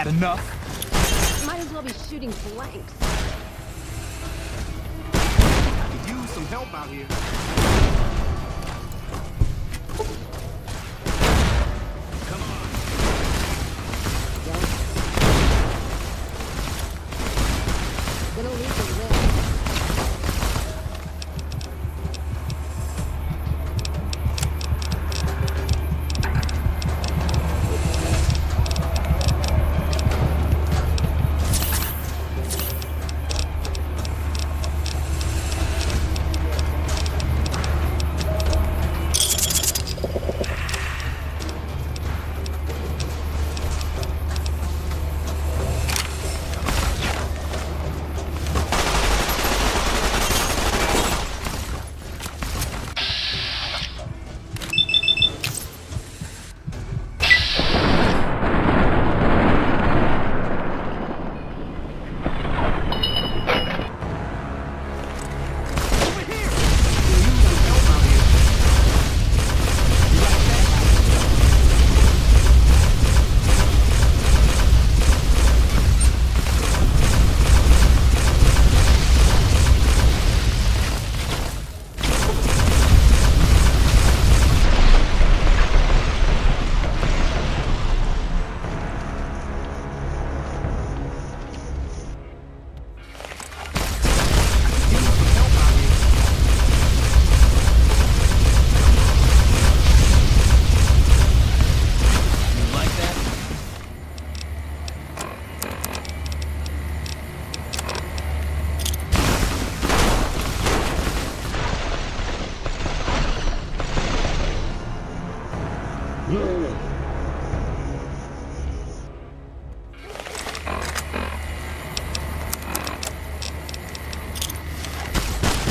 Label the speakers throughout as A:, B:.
A: Had enough?
B: Might as well be shooting blanks.
C: Could use some help out here. Come on.
B: Gonna leave the list.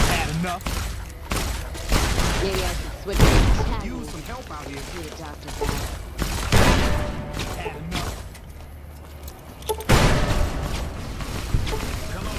A: Had enough?
B: Maybe I should switch to chat.
C: Use some help out here.
B: Need a doctor's note.
A: Had enough?
C: Come on.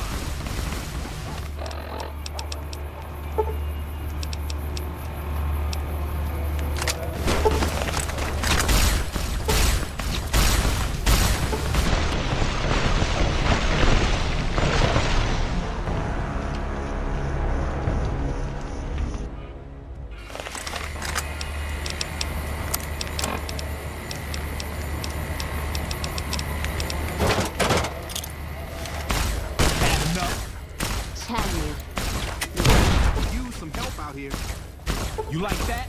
A: Had enough?
B: Chat me.
C: Could use some help out here.
A: You like that?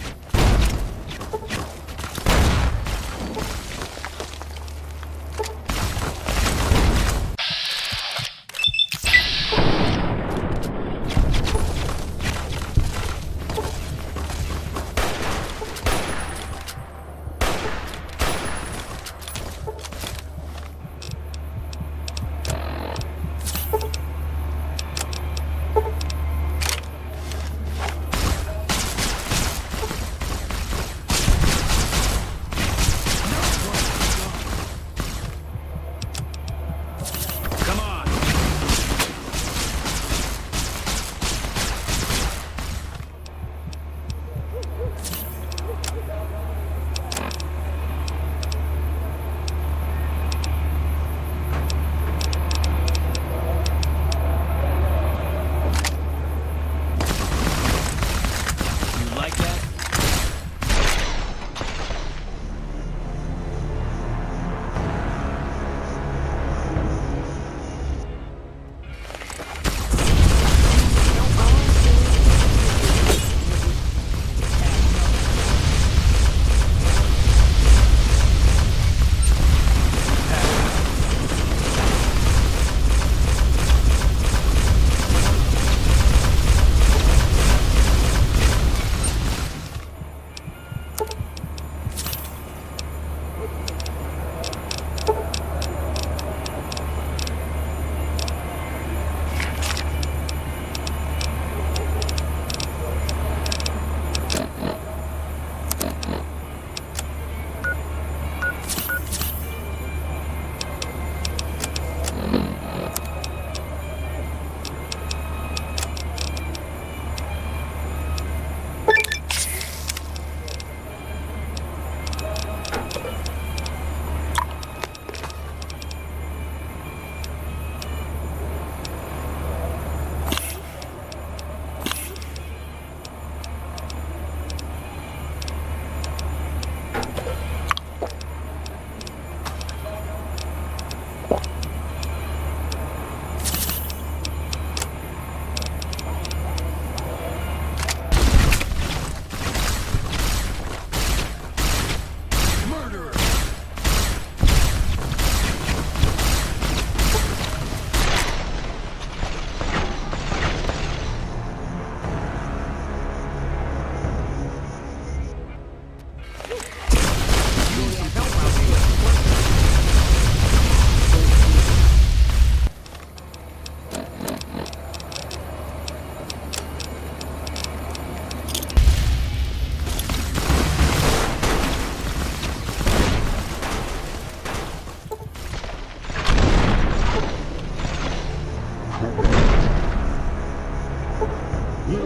C: Use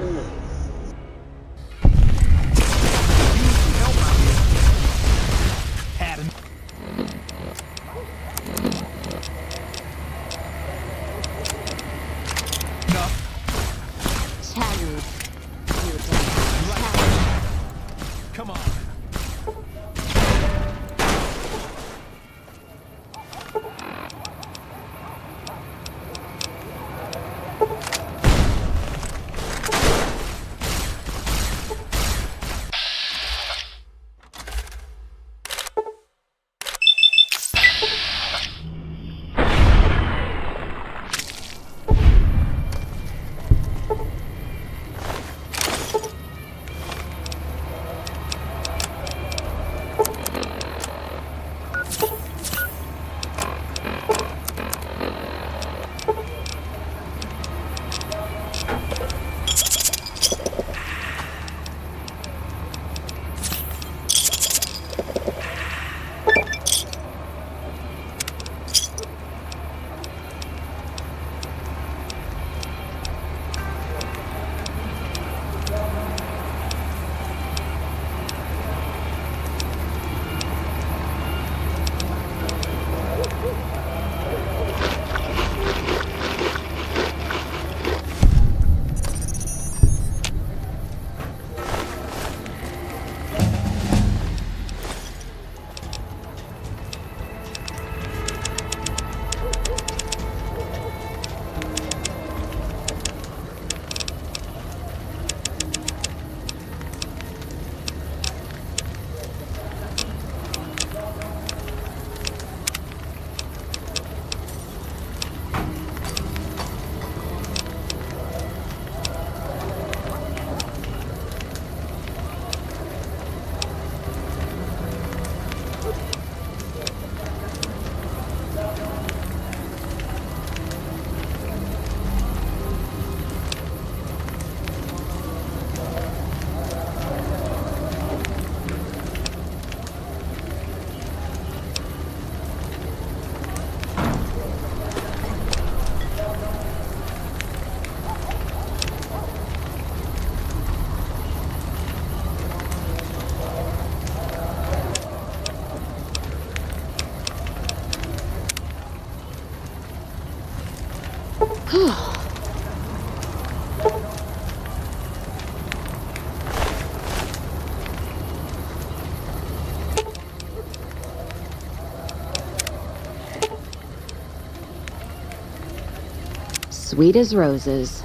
C: some help out here.
A: Had enough.
B: Challenge. You
A: like
B: done.
A: Come on.
B: Sweet as roses.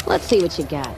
B: Let's see what you got.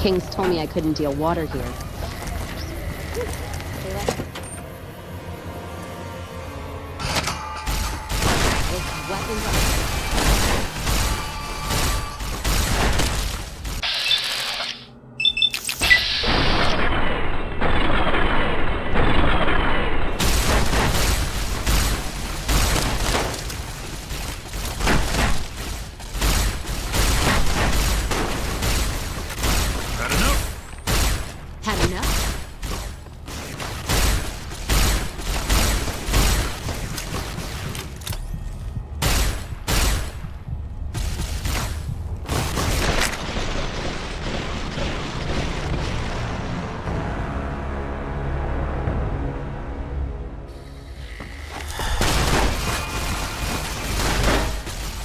B: Kings told me I couldn't deal water here. With weapons up. Had enough?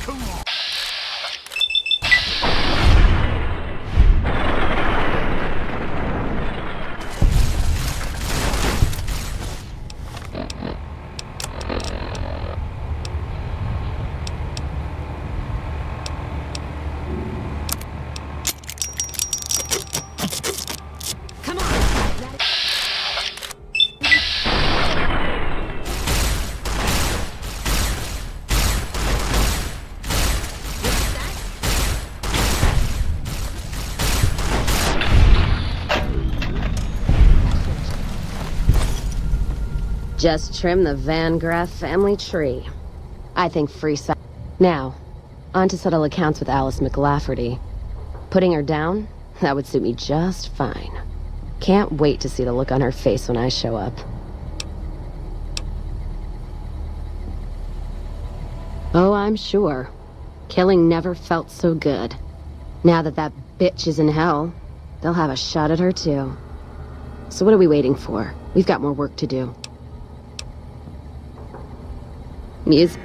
A: Come on.
B: Come on! Just trim the Van Graff family tree. I think free side. Now, on to settle accounts with Alice McLafferty. Putting her down? That would suit me just fine. Can't wait to see the look on her face when I show up. Oh, I'm sure. Killing never felt so good. Now that that bitch is in hell, they'll have a shot at her too. So what are we waiting for? We've got more work to do. Music.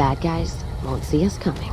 B: bad guys won't see us coming.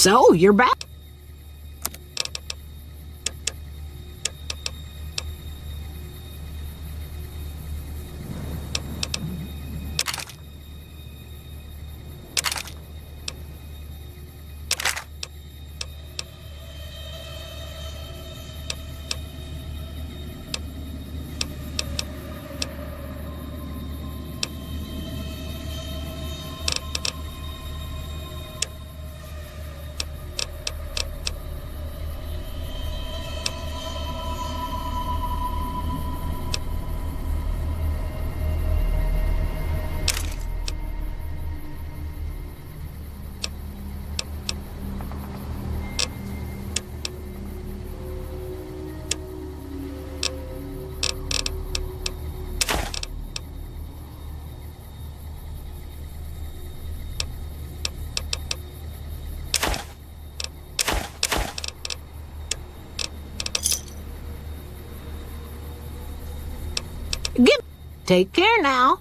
D: So, you're back. Take care now.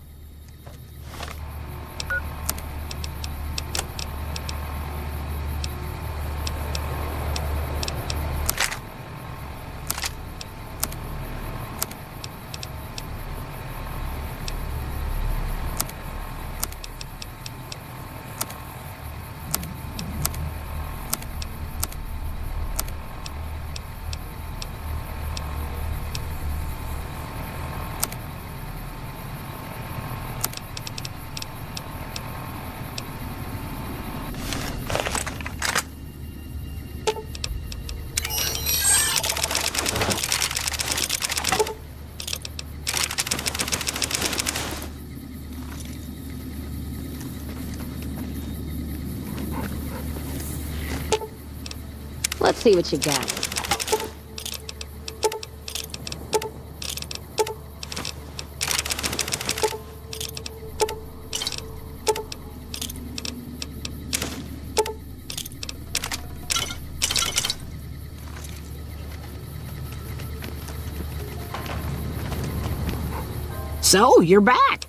B: Let's see what you got.
D: So, you're back.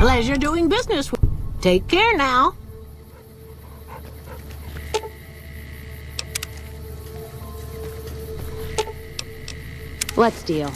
D: Pleasure doing business with you. Take care now.
B: Let's deal.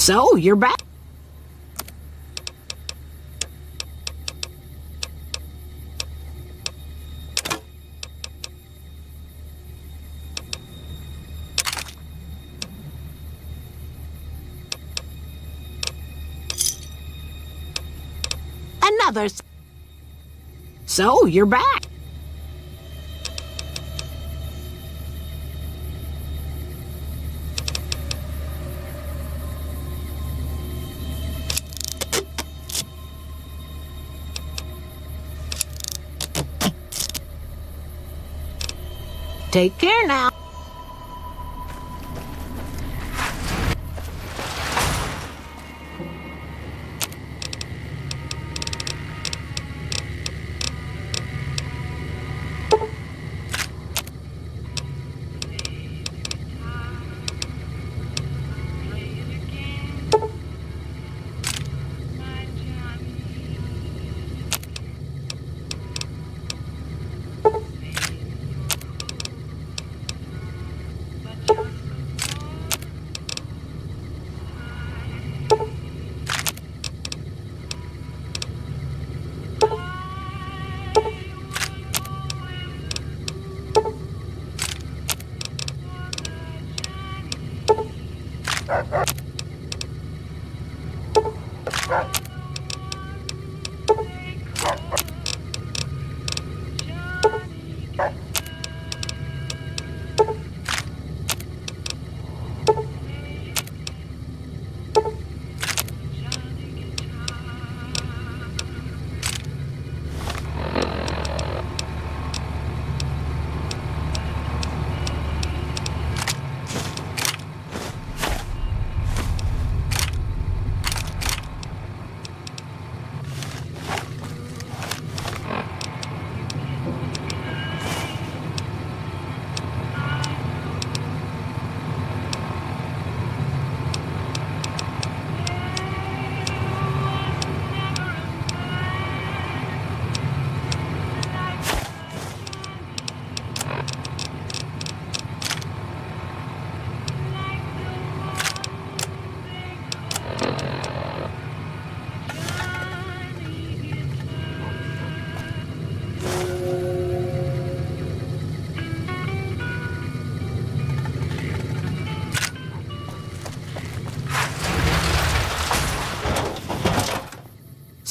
D: So, you're back. Another. So, you're back. Take care now.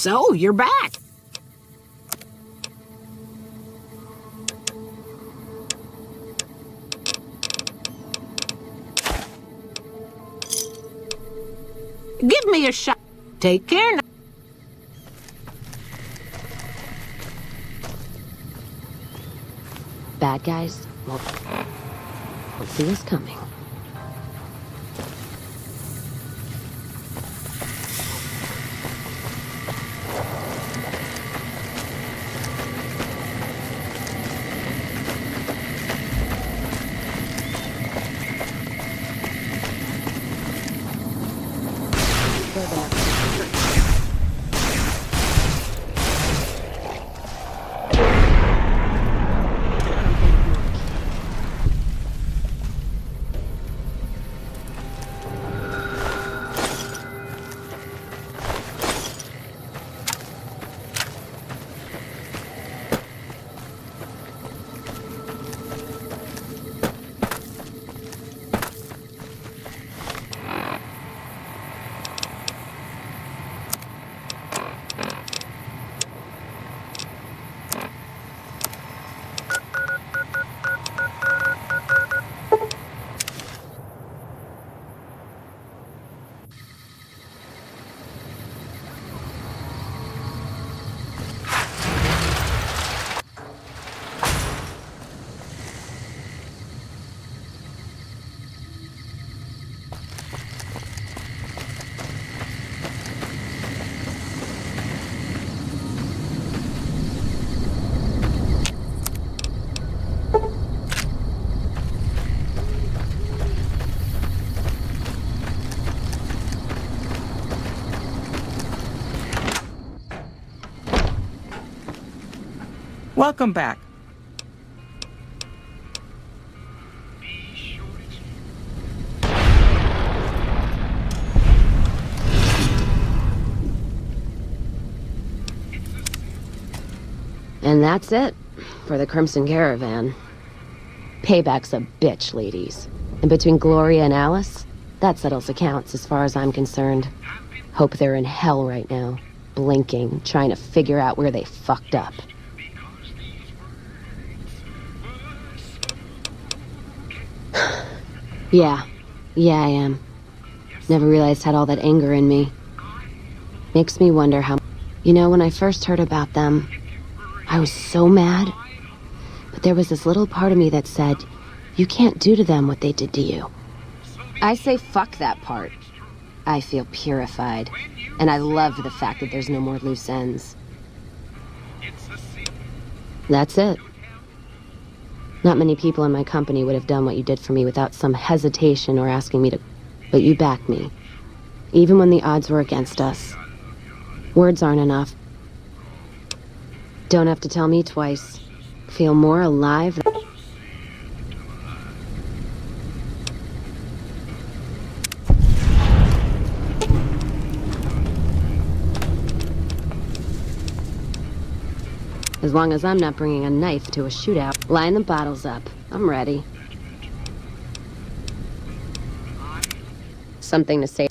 D: So, you're back. Give me a shot. Take care now.
B: Bad guys will see us coming.
C: Welcome back.
B: And that's it for the Crimson Caravan. Payback's a bitch, ladies. And between Gloria and Alice, that settles accounts as far as I'm concerned. Hope they're in hell right now, blinking, trying to figure out where they fucked up. Yeah, I am. Never realized I had all that anger in me. Makes me wonder how... You know, when I first heard about them, I was so mad. But there was this little part of me that said, you can't do to them what they did to you. I say fuck that part. I feel purified. And I love the fact that there's no more loose ends. That's it. Not many people in my company would have done what you did for me without some hesitation or asking me to... But you backed me. Even when the odds were against us. Words aren't enough. Don't have to tell me twice. Feel more alive than... As long as I'm not bringing a knife to a shootout. Line the bottles up. I'm ready. Something to say.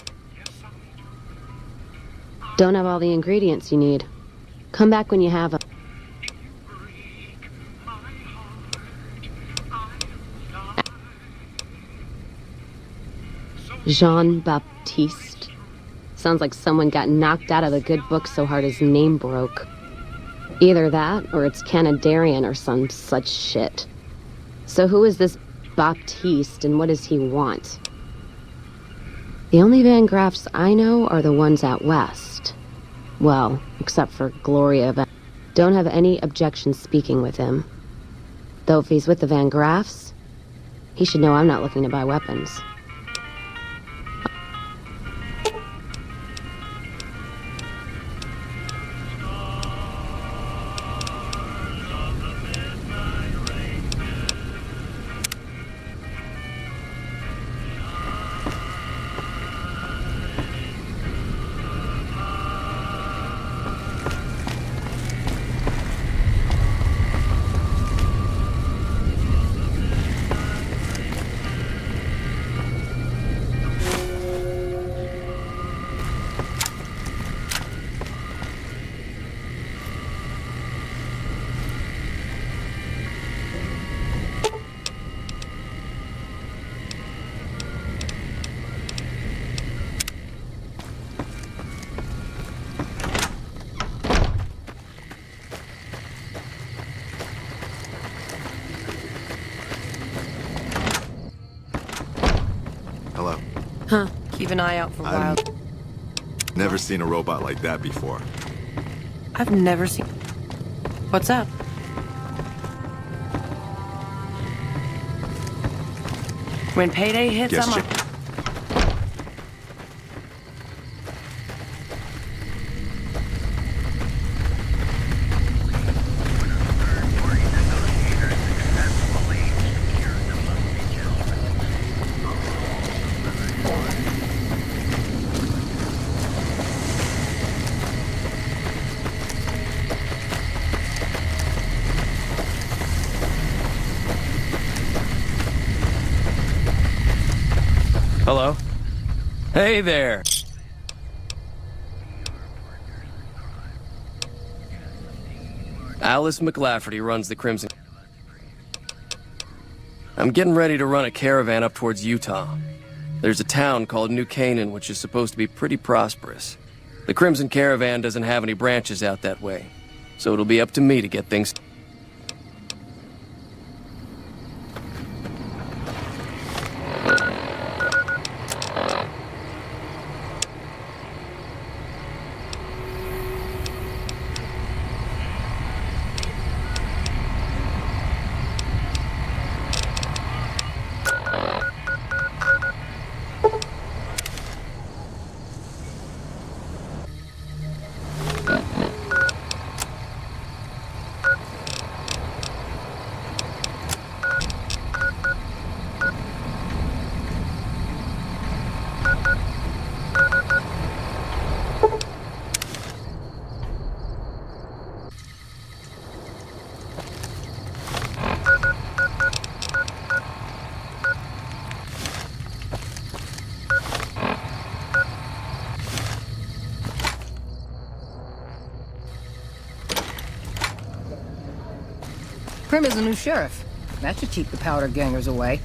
B: Don't have all the ingredients you need. Come back when you have them. Jean-Baptiste. Sounds like someone got knocked out of the good book so hard his name broke. Either that, or it's Canadarian or some such shit. So who is this Baptiste, and what does he want? The only Van Graffs I know are the ones out west. Well, except for Gloria Van... Don't have any objection speaking with him. Though if he's with the Van Graffs, he should know I'm not looking to buy weapons.
E: Hello.
F: Huh. Keep an eye out for wild.
E: Never seen a robot like that before.
F: I've never seen... What's up? When payday hits,
E: Guess
F: I'm...
G: Hello? Hey there! Alice McLafferty runs the Crimson. I'm getting ready to run a caravan up towards Utah. There's a town called New Canaan which is supposed to be pretty prosperous. The Crimson Caravan doesn't have any branches out that way, so it'll be up to me to get things...
H: Prim is the new sheriff. That should keep the powder gangers away.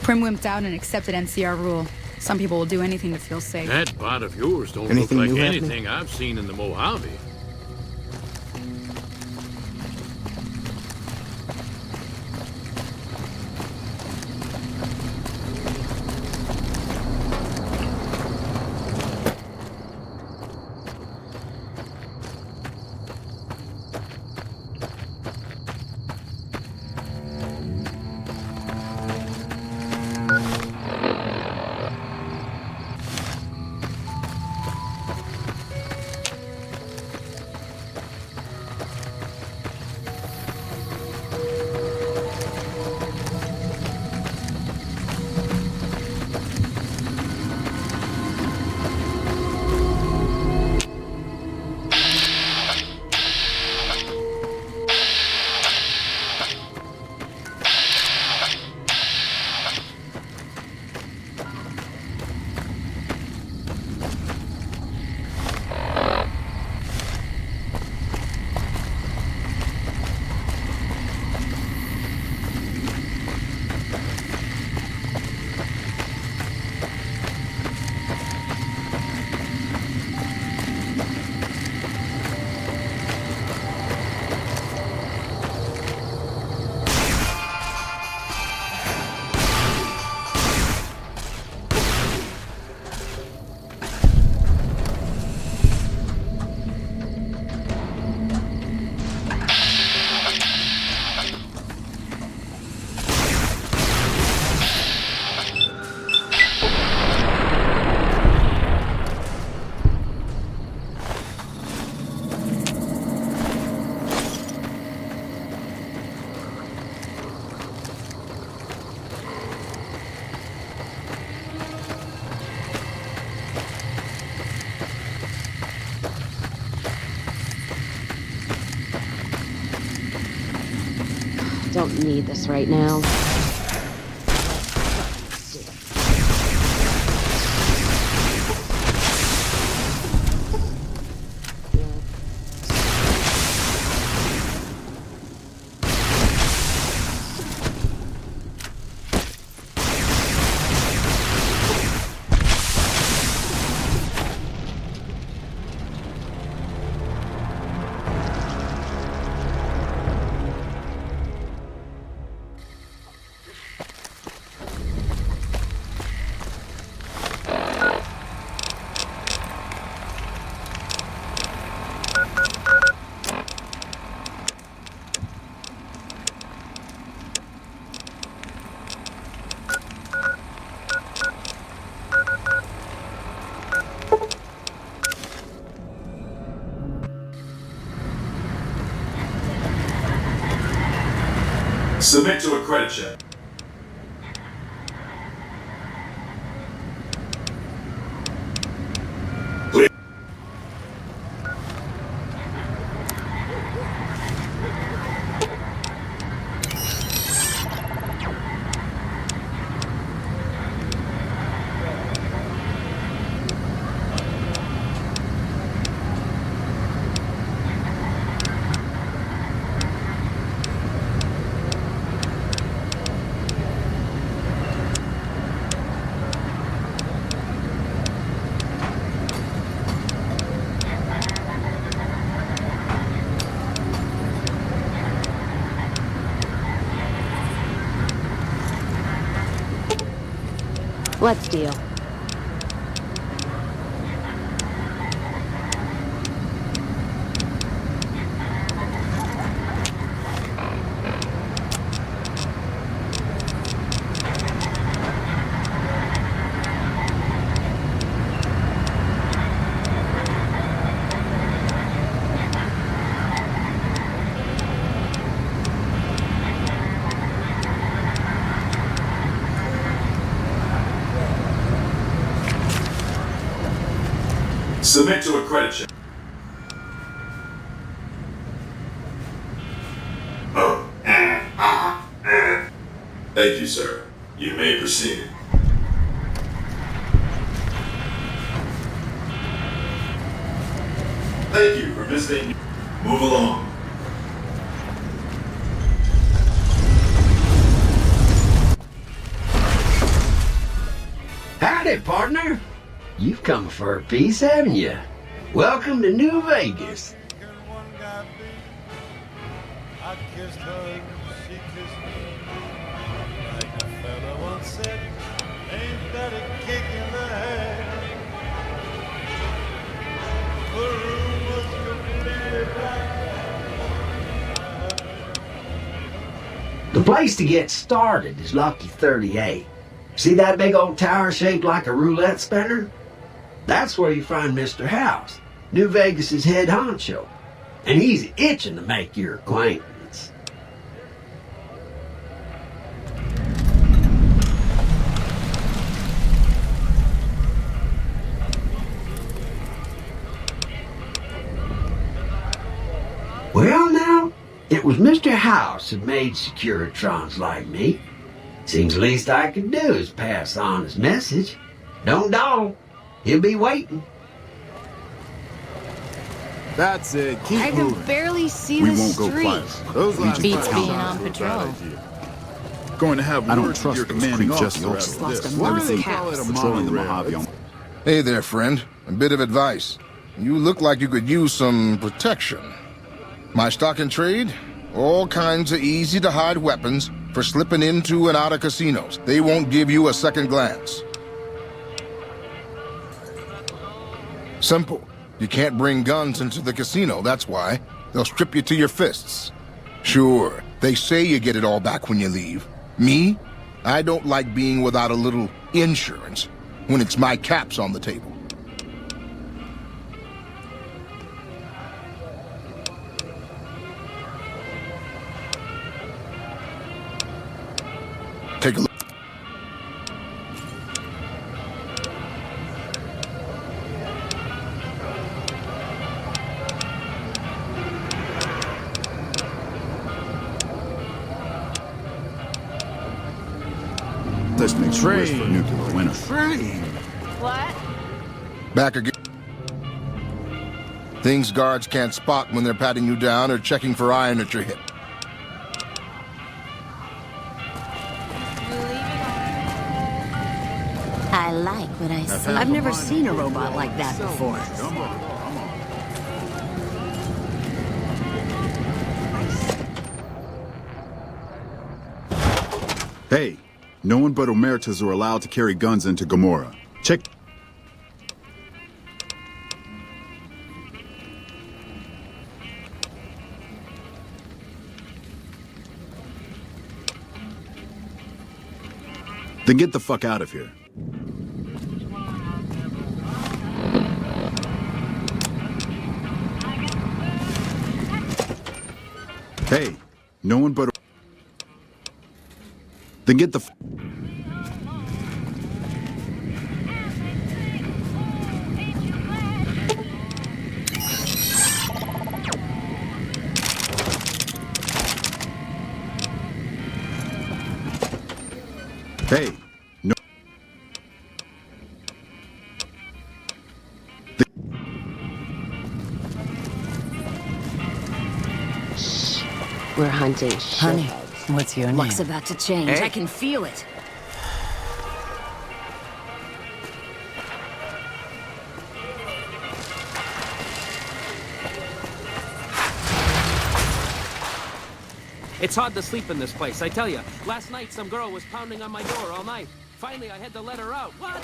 I: Prim wimped out and accepted NCR rule. Some people will do anything to feel safe.
J: That bot of yours don't
C: Anything
J: look
C: new
J: like
C: happening?
J: anything I've seen in the Mojave.
B: Don't need this right now.
E: Submit to a credit check.
B: Let's deal.
E: Submit to a credit check. Thank you, sir. You may proceed. Thank you for visiting. Move along.
K: Howdy, partner. You've come for a piece, haven't you? Welcome to New Vegas.
L: I kissed her, she kissed me. Like a fella once said, ain't that a kick in the head? The room was completely black.
K: The place to get started is Lucky 38. See that big old tower shaped like a roulette spinner? That's where you find Mr. House, New Vegas's head honcho. And he's itching to make your acquaintance. Well now, it was Mr. House that made Securitrons like me. Seems the least I could do is pass on his message. Don't dawdle. He'll be waiting.
C: That's it. Keep
I: I
C: moving.
I: can barely see
C: We
I: the
C: won't go
I: street.
C: quiet. Those last
I: Beats
C: five
I: being
C: shots
I: on
C: were a bad
I: patrol.
C: idea. Going to have
M: I don't
C: words with
M: trust
C: your
M: those
C: commanding
M: creeps just
C: officer
M: yet.
C: after
I: Lost
C: this.
I: a
C: Why do
I: month's
C: they
I: cap.
C: call it a
M: Patrolling the
C: Molly
M: Mojave.
C: Red?
N: Hey there, friend. A bit of advice. You look like you could use some protection. My stock in trade? All kinds of easy-to-hide weapons for slipping into and out of casinos. They won't give you a second glance. Simple. You can't bring guns into the casino, that's why. They'll strip you to your fists. Sure, they say you get it all back when you leave. Me? I don't like being without a little insurance when it's my caps on the table. Take a look.
M: This makes you wish for a nuclear winter.
I: What?
N: Back again. Things guards can't spot when they're patting you down or checking for iron at your hip.
D: I like what I see.
C: I've never
D: seen a robot like that before.
M: Hey, no one but Omertas are allowed to carry guns into Gomorrah. Check. Then get the fuck out of here. Hey, no one but... Then get the... Hey, no...
B: We're hunting
H: Honey, what's your name?
D: Luck's about to change.
H: Hey.
D: I can feel it.
O: It's hard to sleep in this place, I tell you. Last night, some girl was pounding on my door all night. Finally, I had to let her out. What?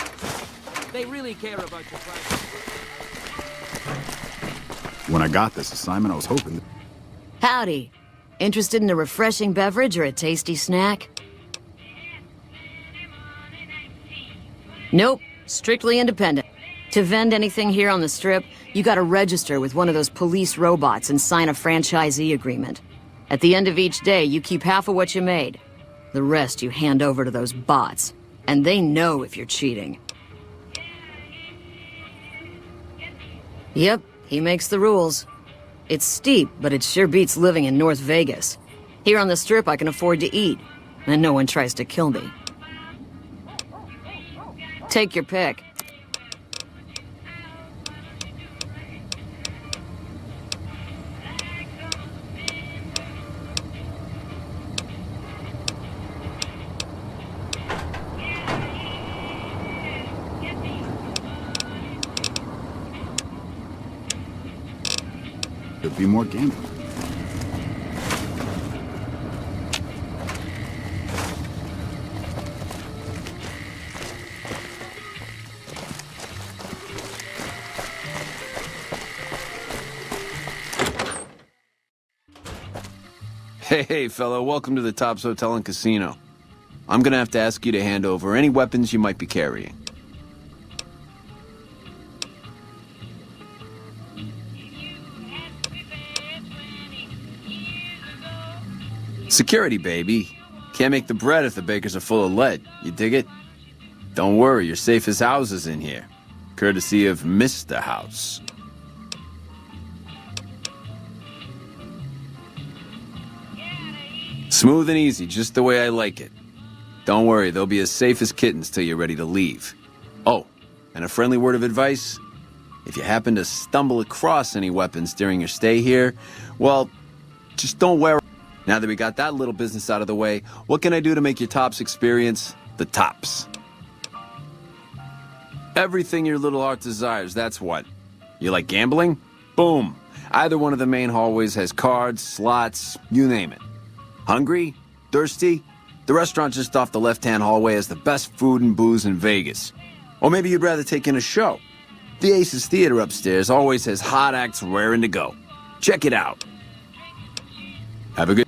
O: They really care about your privacy.
M: When I got this assignment, I was hoping...
D: Howdy. Interested in a refreshing beverage or a tasty snack? Nope. Strictly independent. To vend anything here on the Strip, you gotta register with one of those police robots and sign a franchisee agreement. At the end of each day, you keep half of what you made. The rest you hand over to those bots. And they know if you're cheating. Yep, he makes the rules. It's steep, but it sure beats living in North Vegas. Here on the Strip, I can afford to eat, and no one tries to kill me. Take your pick.
M: Could be more gambling.
P: Hey, fellow, welcome to the Tops Hotel and Casino. I'm gonna have to ask you to hand over any weapons you might be carrying. Security, baby. Can't make the bread if the bakers are full of lead. You dig it? Don't worry, you're safe as houses in here. Courtesy of Mr. House. Smooth and easy, just the way I like it. Don't worry, they'll be as safe as kittens till you're ready to leave. Oh, and a friendly word of advice. If you happen to stumble across any weapons during your stay here, well, just don't wear. Now that we got that little business out of the way, what can I do to make your Tops experience the tops? Everything your little heart desires, that's what. You like gambling? Boom. Either one of the main hallways has cards, slots, you name it. Hungry? Thirsty? The restaurant just off the left-hand hallway has the best food and booze in Vegas. Or maybe you'd rather take in a show. The Aces Theater upstairs always has hot acts raring to go. Check it out. Have a good...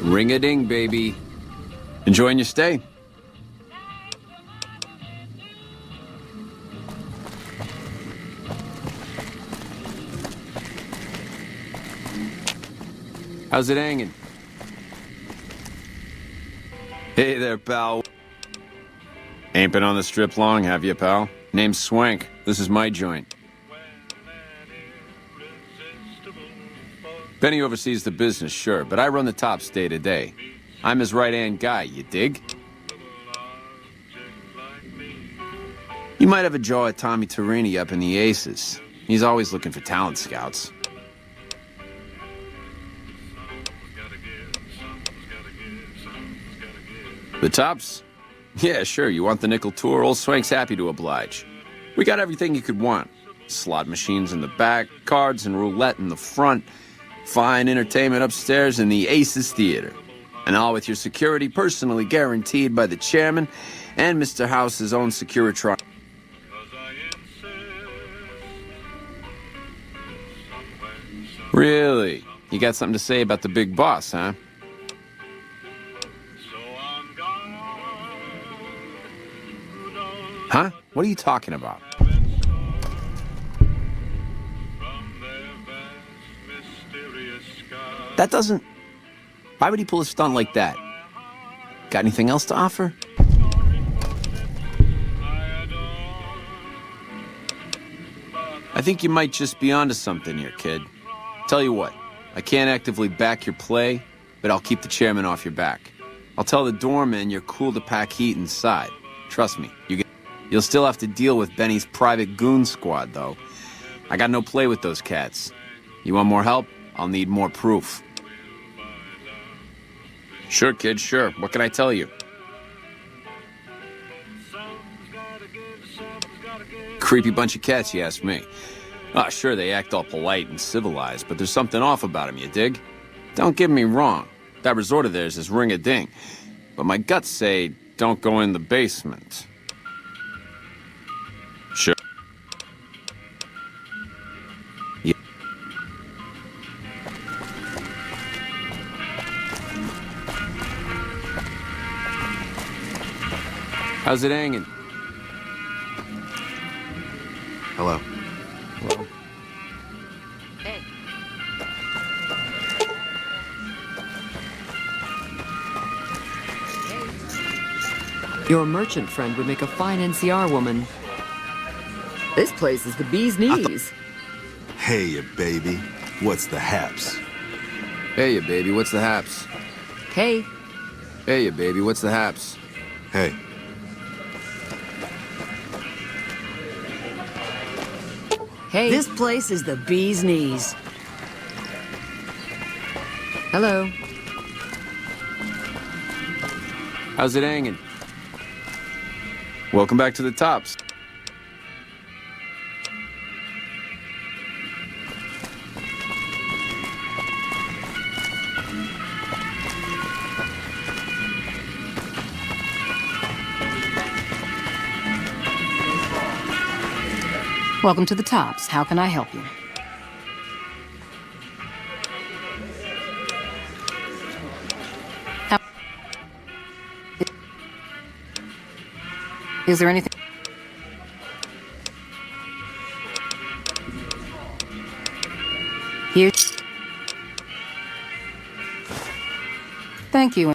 P: Ring-a-ding, baby. Enjoying your stay? How's it hanging? Hey there, pal. Ain't been on the strip long, have you, pal? Name's Swank. This is my joint. Benny oversees the business, sure, but I run the Tops day to day. I'm his right-hand guy, you dig? You might have a jaw at Tommy Torini up in the Aces. He's always looking for talent scouts. The Tops? Yeah, sure, you want the nickel tour? Old Swank's happy to oblige. We got everything you could want. Slot machines in the back, cards and roulette in the front, fine entertainment upstairs in the Aces Theater. And all with your security personally guaranteed by the chairman and Mr. House's own Securitron. Really? You got something to say about the big boss, huh? Huh? What are you talking about? That doesn't... Why would he pull a stunt like that? Got anything else to offer? I think you might just be onto something here, kid. Tell you what, I can't actively back your play, but I'll keep the chairman off your back. I'll tell the doorman you're cool to pack heat inside. Trust me, you'll still have to deal with Benny's private goon squad, though. I got no play with those cats. You want more help? I'll need more proof. Sure, kid, sure. What can I tell you? Creepy bunch of cats, you ask me. Ah, sure, they act all polite and civilized, but there's something off about them, you dig? Don't get me wrong. That resort of theirs is ring-a-ding. But my guts say, don't go in the basement. Sure. Yeah. How's it hanging?
Q: Hello.
P: Hello.
D: Hey. Your merchant friend would make a fine NCR woman. This place is the bee's knees.
Q: Hey, ya baby. What's the haps?
P: Hey, ya baby, what's the haps?
D: Hey.
P: Hey, ya baby, what's the haps?
Q: Hey.
D: Hey, this place is the bee's knees. Hello.
P: How's it hanging? Welcome back to the Tops.
H: Welcome to the Tops. How can I help you? Is there anything? Here. Thank you.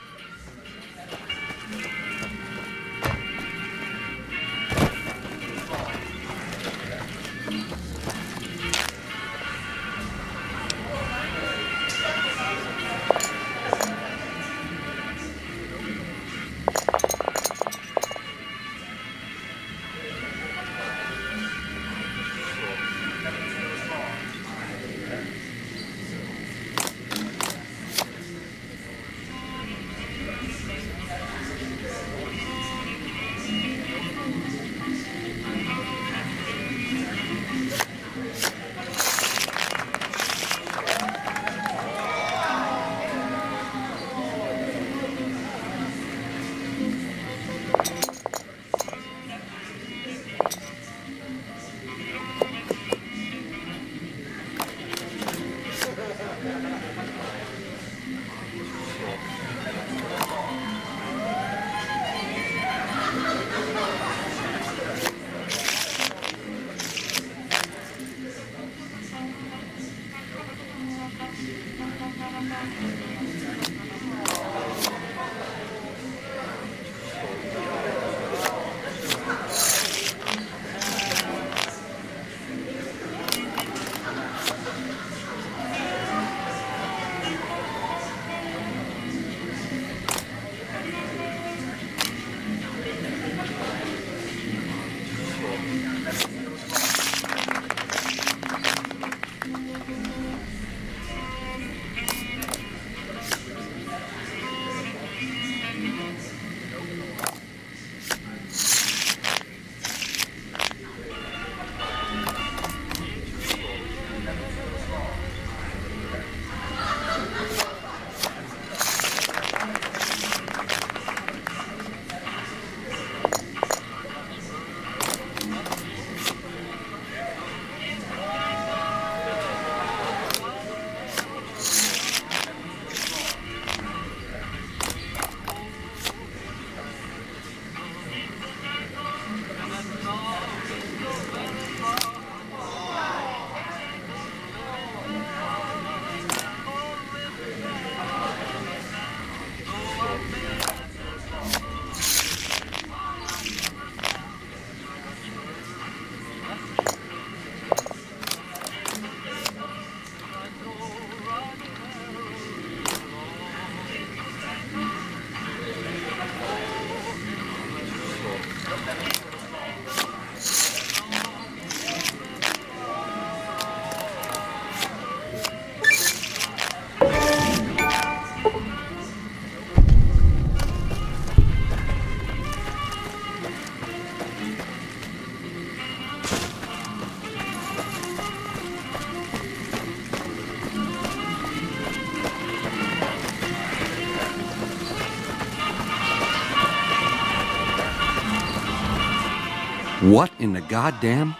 R: What in the goddamn?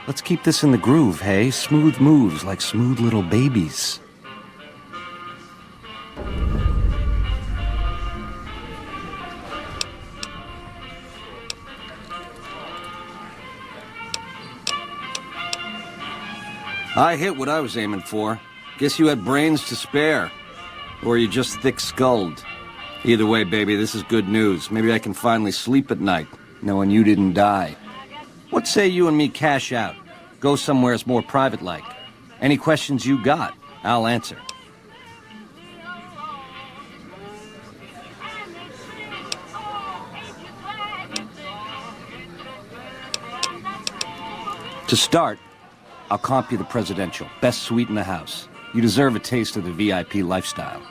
R: Let's keep this in the groove, hey? Smooth moves like smooth little babies. I hit what I was aiming for. Guess you had brains to spare. Or you just thick-skulled. Either way, baby, this is good news. Maybe I can finally sleep at night, knowing you didn't die. What say you and me cash out? Go somewheres more private-like. Any questions you got, I'll answer. To start, I'll comp you the presidential. Best suite in the house. You deserve a taste of the VIP lifestyle.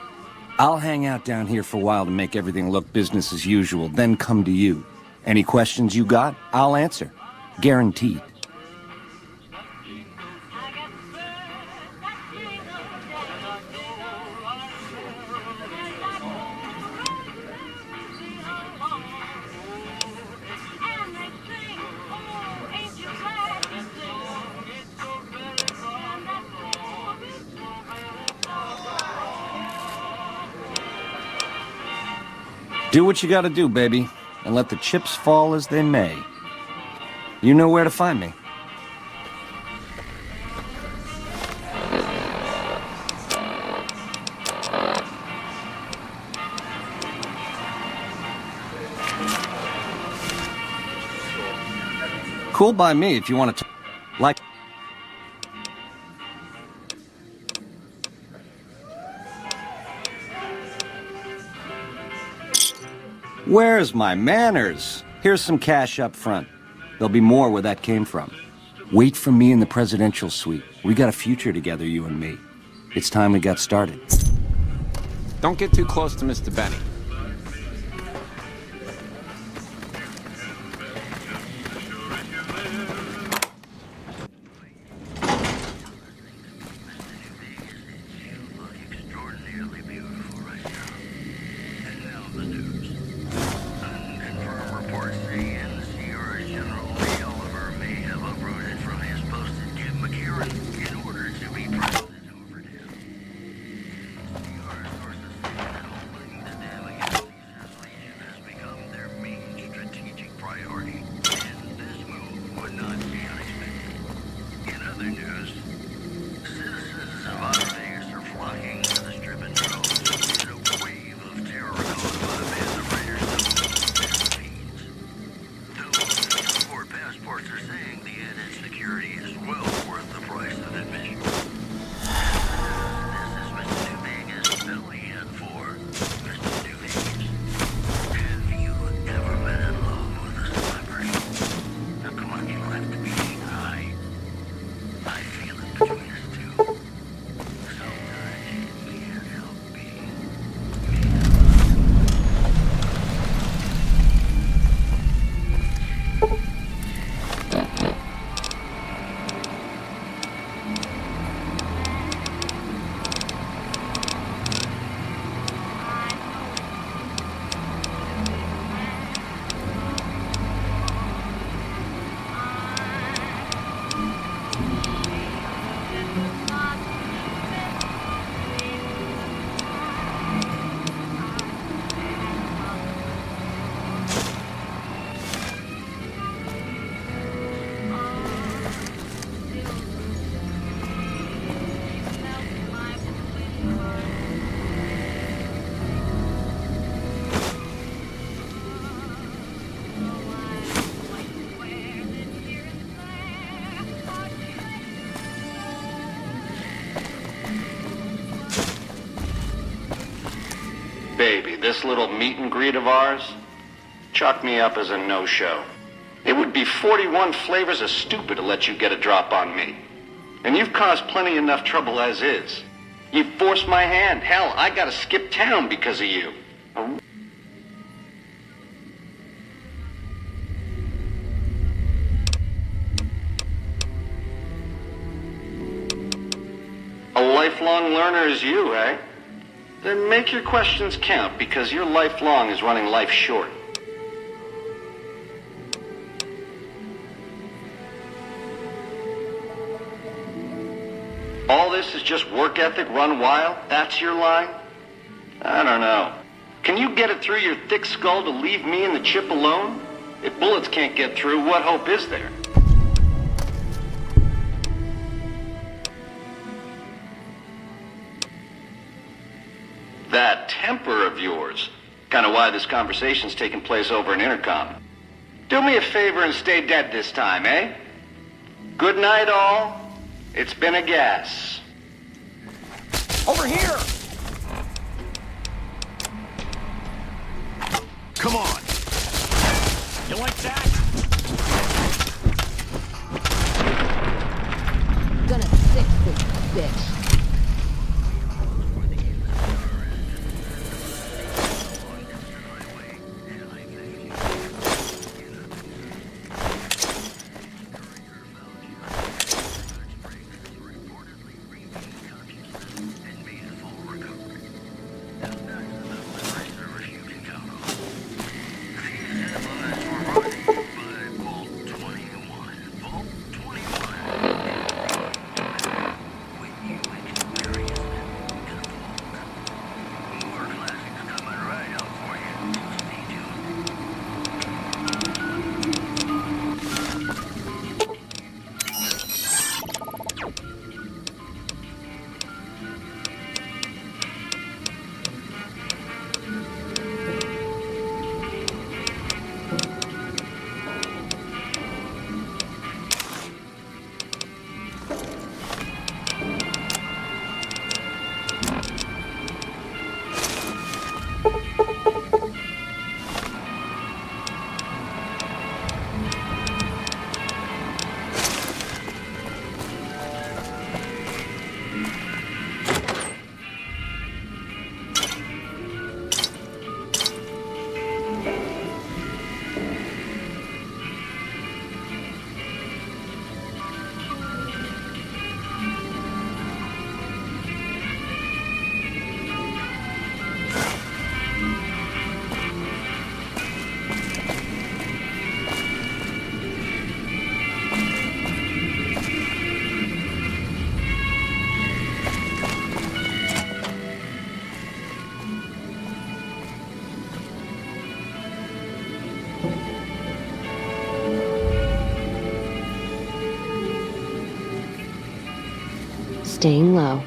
R: I'll hang out down here for a while to make everything look business as usual, then come to you. Any questions you got, I'll answer. Guaranteed. Do what you gotta do, baby, and let the chips fall as they may. You know where to find me. Cool by me if you want to like... Where's my manners? Here's some cash up front. There'll be more where that came from. Wait for me in the presidential suite. We got a future together, you and me. It's time we got started.
P: Don't get too close to Mr. Benny.
S: Baby, this little meet and greet of ours, chalk me up as a no-show. It would be 41 flavors of stupid to let you get a drop on me. And you've caused plenty enough trouble as is. You forced my hand. Hell, I gotta skip town because of you. A lifelong learner is you, eh? Then make your questions count, because your lifelong is running life short. All this is just work ethic run wild? That's your line? I don't know. Can you get it through your thick skull to leave me and the chip alone? If bullets can't get through, what hope is there? That temper of yours. Kind of why this conversation's taking place over an intercom. Do me a favor and stay dead this time, eh? Good night, all. It's been a gas.
A: Over here! Come on. You like that?
B: Staying low.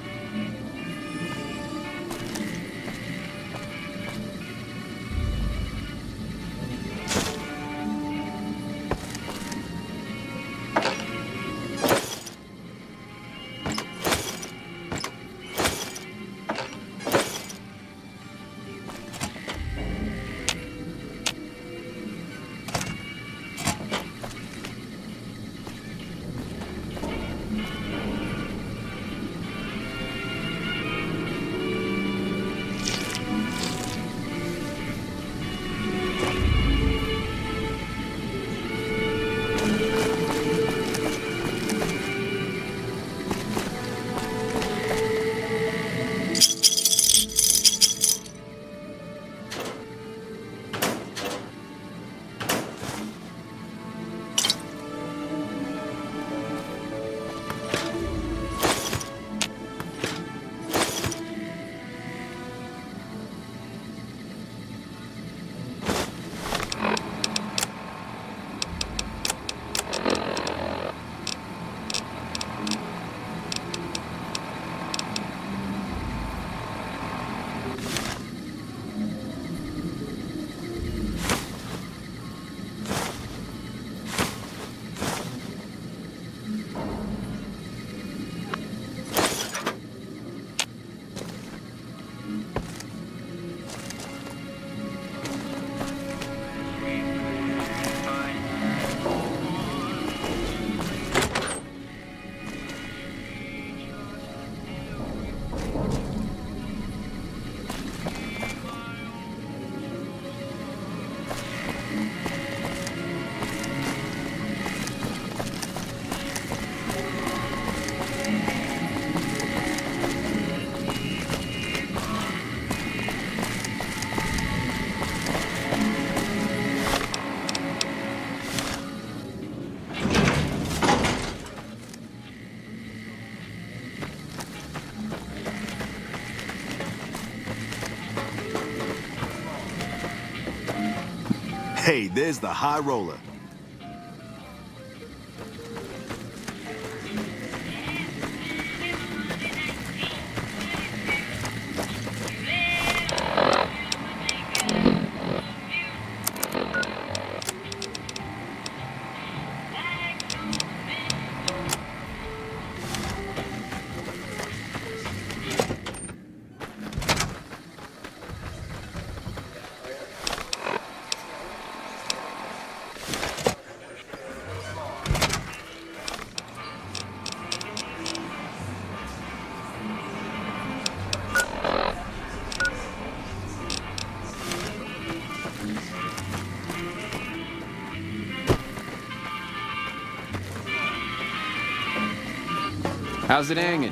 Q: Hey, there's the high roller.
P: How's it hanging?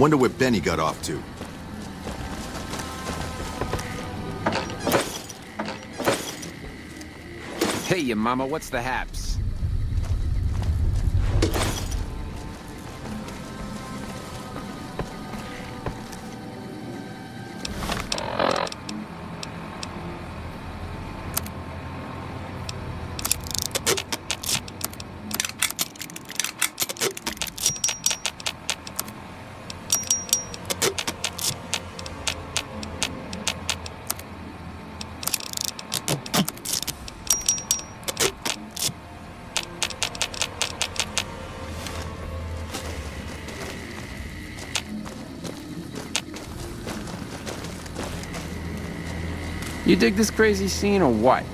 Q: Wonder what Benny got off to.
P: Hey, ya mama, what's the haps? You dig this crazy scene or what?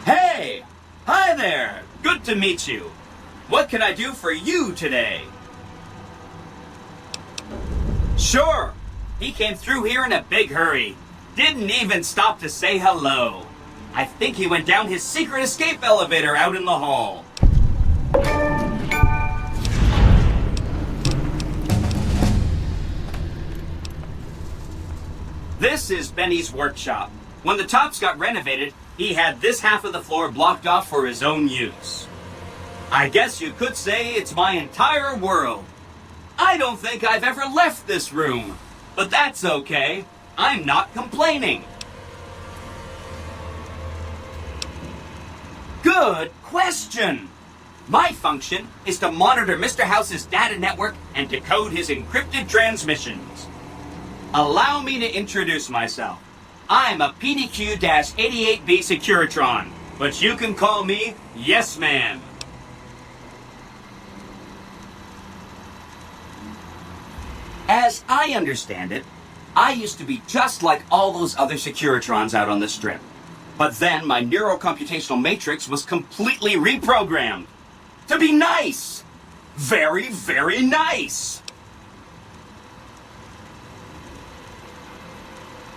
T: Hey! Hi there! Good to meet you. What can I do for you today? Sure! He came through here in a big hurry. Didn't even stop to say hello. I think he went down his secret escape elevator out in the hall. This is Benny's workshop. When the tops got renovated, he had this half of the floor blocked off for his own use. I guess you could say it's my entire world. I don't think I've ever left this room, but that's okay. I'm not complaining. Good question. My function is to monitor Mr. House's data network and decode his encrypted transmissions. Allow me to introduce myself. I'm a PDQ-88B Securitron, but you can call me Yes Man. As I understand it, I used to be just like all those other Securitrons out on the Strip. But then my neurocomputational matrix was completely reprogrammed. To be nice! Very, very nice!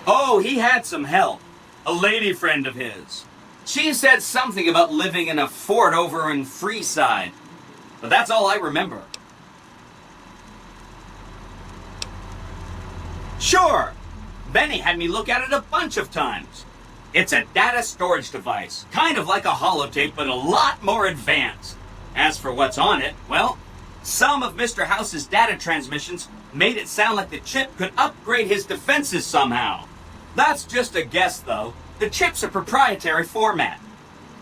T: Oh, he had some help. A lady friend of his. She said something about living in a fort over in Freeside. But that's all I remember. Sure! Benny had me look at it a bunch of times. It's a data storage device, kind of like a holotape, but a lot more advanced. As for what's on it, well, some of Mr. House's data transmissions made it sound like the chip could upgrade his defenses somehow. That's just a guess, though. The chip's a proprietary format.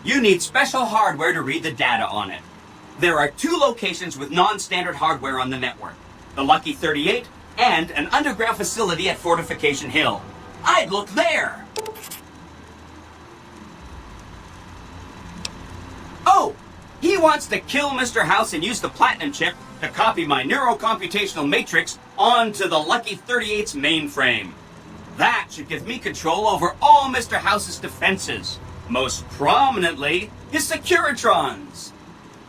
T: You need special hardware to read the data on it. There are 2 locations with non-standard hardware on the network. The Lucky 38 and an underground facility at Fortification Hill. I'd look there! Oh! He wants to kill Mr. House and use the Platinum chip to copy my neurocomputational matrix onto the Lucky 38's mainframe. That should give me control over all Mr. House's defenses, most prominently his Securitrons.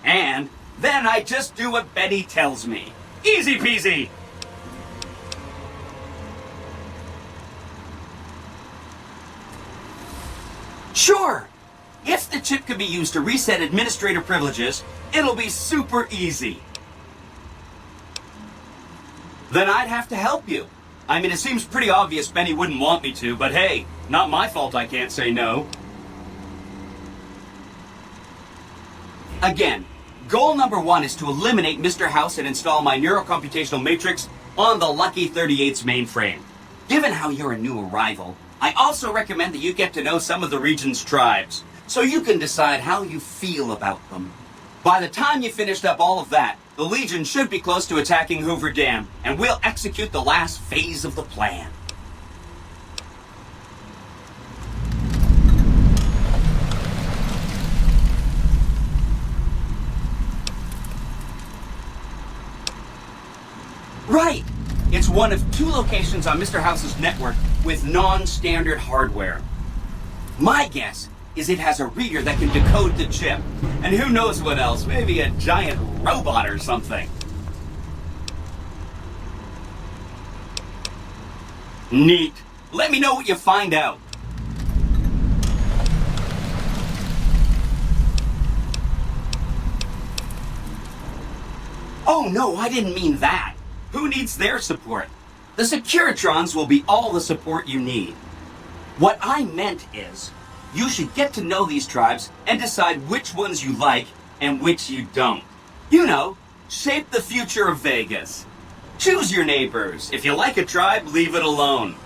T: And then I just do what Betty tells me. Easy peasy! Sure! If the chip can be used to reset administrator privileges, it'll be super easy. Then I'd have to help you. I mean, it seems pretty obvious Benny wouldn't want me to, but hey, not my fault I can't say no. Again, goal number 1 is to eliminate Mr. House and install my neurocomputational matrix on the Lucky 38's mainframe. Given how you're a new arrival, I also recommend that you get to know some of the region's tribes, so you can decide how you feel about them. By the time you finished up all of that, the Legion should be close to attacking Hoover Dam, and we'll execute the last phase of the plan. Right! It's one of 2 locations on Mr. House's network with non-standard hardware. My guess is it has a reader that can decode the chip. And who knows what else, maybe a giant robot or something. Neat. Let me know what you find out. Oh no, I didn't mean that. Who needs their support? The Securitrons will be all the support you need. What I meant is, you should get to know these tribes and decide which ones you like and which you don't. You know, shape the future of Vegas. Choose your neighbors. If you like a tribe, leave it alone.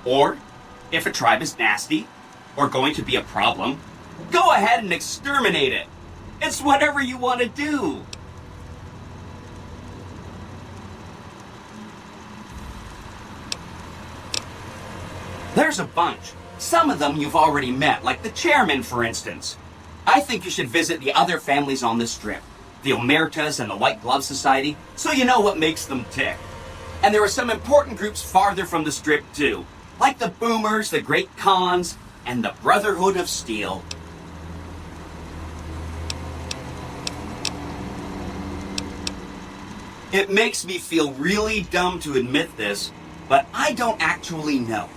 T: Or, if a tribe is nasty or going to be a problem, go ahead and exterminate it. It's whatever you want to do. There's a bunch. Some of them you've already met, like the chairman, for instance. I think you should visit the other families on the Strip, the Omertas and the White Glove Society, so you know what makes them tick. And there are some important groups farther from the Strip, too, like the Boomers, the Great Khans, and the Brotherhood of Steel. It makes me feel really dumb to admit this, but I don't actually know.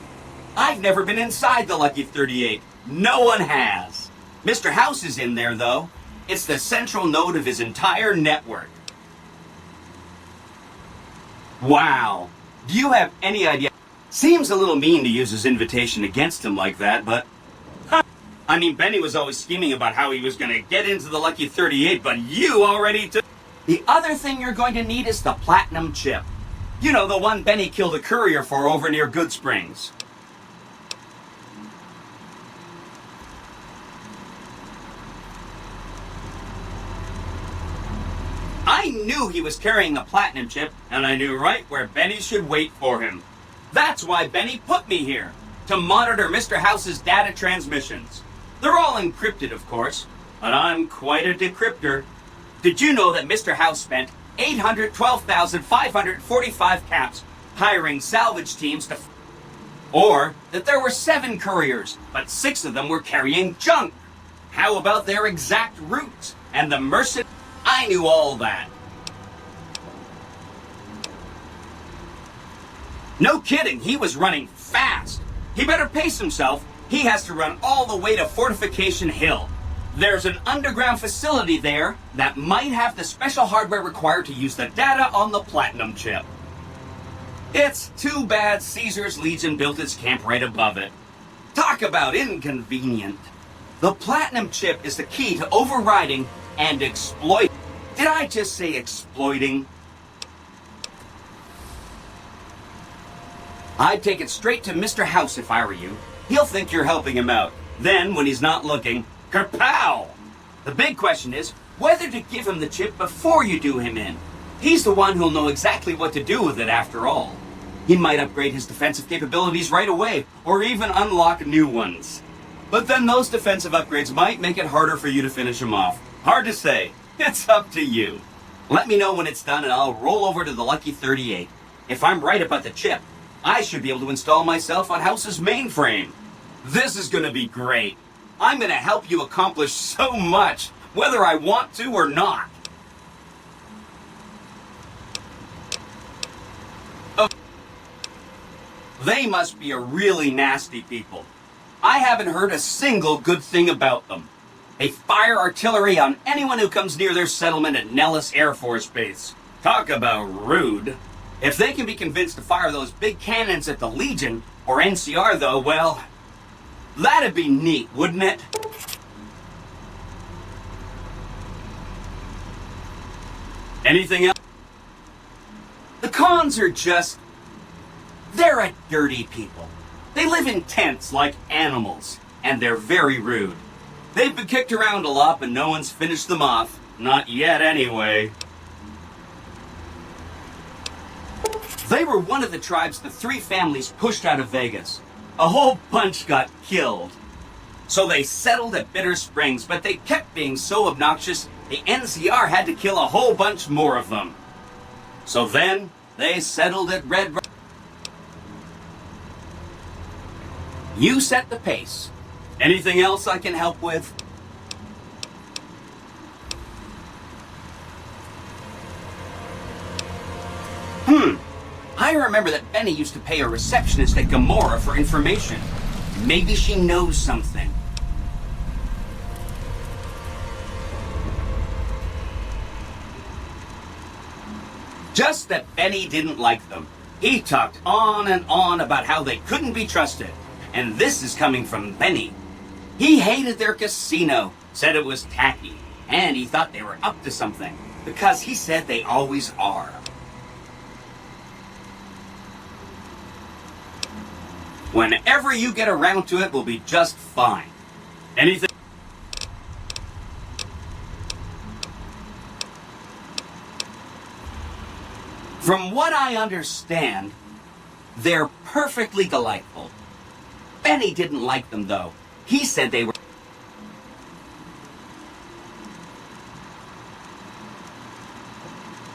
T: I've never been inside the Lucky 38. No one has. Mr. House is in there, though. It's the central node of his entire network. Wow. Do you have any idea? Seems a little mean to use his invitation against him like that, but... I mean, Benny was always scheming about how he was going to get into the Lucky 38, but you already took... The other thing you're going to need is the Platinum chip. You know, the one Benny killed a courier for over near Good Springs. I knew he was carrying the platinum chip, and I knew right where Benny should wait for him. That's why Benny put me here, to monitor Mr. House's data transmissions. They're all encrypted, of course, but I'm quite a decryptor. Did you know that Mr. House spent 812,545 caps hiring salvage teams to... Or that there were 7 couriers, but 6 of them were carrying junk? How about their exact routes and the merced... I knew all that. No kidding, he was running fast. He better pace himself. He has to run all the way to Fortification Hill. There's an underground facility there that might have the special hardware required to use the data on the platinum chip. It's too bad Caesar's Legion built its camp right above it. Talk about inconvenient. The platinum chip is the key to overriding and exploiting. Did I just say exploiting? I'd take it straight to Mr. House if I were you. He'll think you're helping him out. Then, when he's not looking, kerpow! The big question is whether to give him the chip before you do him in. He's the one who'll know exactly what to do with it after all. He might upgrade his defensive capabilities right away, or even unlock new ones. But then those defensive upgrades might make it harder for you to finish him off. Hard to say. It's up to you. Let me know when it's done and I'll roll over to the Lucky 38. If I'm right about the chip, I should be able to install myself on House's mainframe. This is gonna be great. I'm gonna help you accomplish so much, whether I want to or not. They must be a really nasty people. I haven't heard a single good thing about them. They fire artillery on anyone who comes near their settlement at Nellis Air Force Base. Talk about rude. If they can be convinced to fire those big cannons at the Legion, or NCR though, well, that'd be neat, wouldn't it? Anything else? The cons are just... they're a dirty people. They live in tents like animals, and they're very rude. They've been kicked around a lot, but no one's finished them off. Not yet, anyway. They were one of the tribes the 3 families pushed out of Vegas. A whole bunch got killed. So they settled at Bitter Springs, but they kept being so obnoxious, the NCR had to kill a whole bunch more of them. So then, they settled at Red Rock. You set the pace. Anything else I can help with? I remember that Benny used to pay a receptionist at Gamora for information. Maybe she knows something. Just that Benny didn't like them. He talked on and on about how they couldn't be trusted. And this is coming from Benny. He hated their casino, said it was tacky, and he thought they were up to something, because he said they always are. Whenever you get around to it, will be just fine. Anything? From what I understand, they're perfectly delightful. Benny didn't like them, though. He said they were...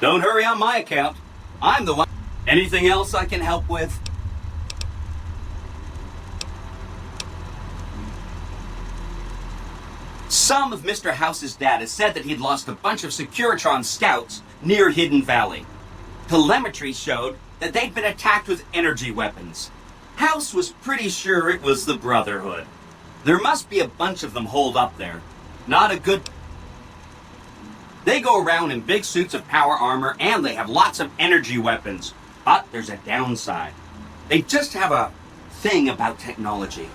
T: Don't hurry on my account. I'm the one... Anything else I can help with? Some of Mr. House's data said that he'd lost a bunch of Securitron scouts near Hidden Valley. Telemetry showed that they'd been attacked with energy weapons. House was pretty sure it was the Brotherhood. There must be a bunch of them holed up there. Not a good... They go around in big suits of power armor and they have lots of energy weapons. But there's a downside. They just have a thing about technology.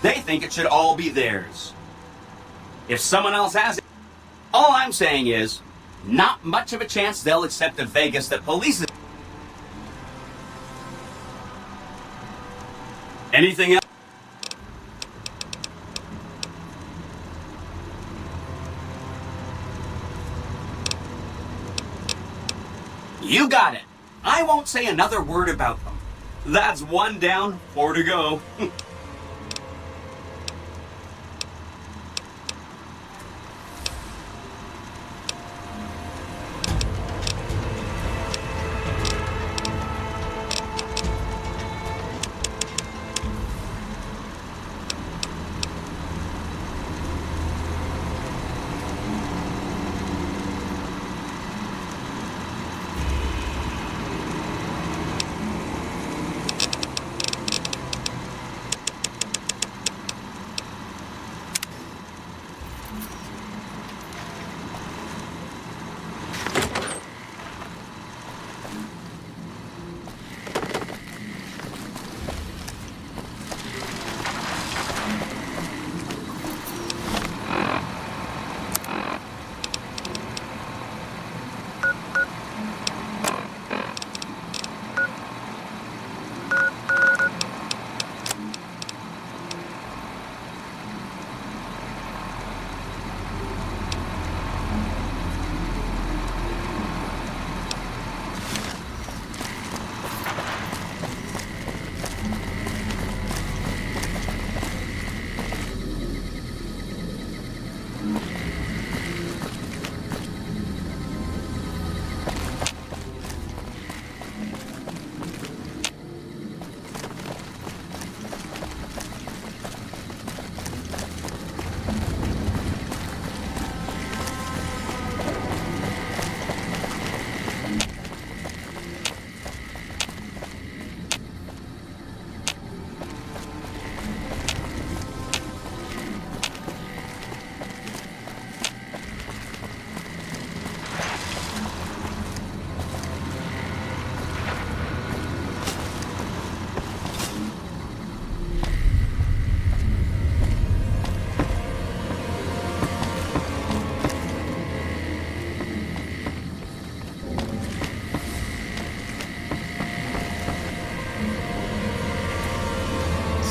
T: They think it should all be theirs. If someone else has it, all I'm saying is, not much of a chance they'll accept a Vegas that polices. Anything else? You got it. I won't say another word about them. That's 1 down, 4 to go.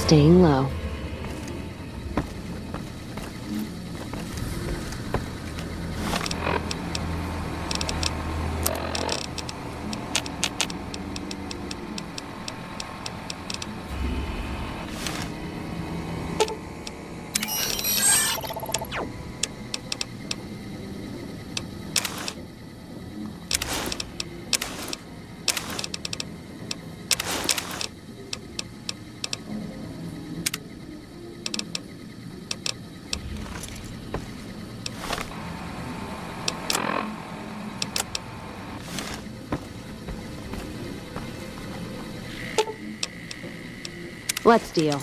B: Staying low. Let's deal.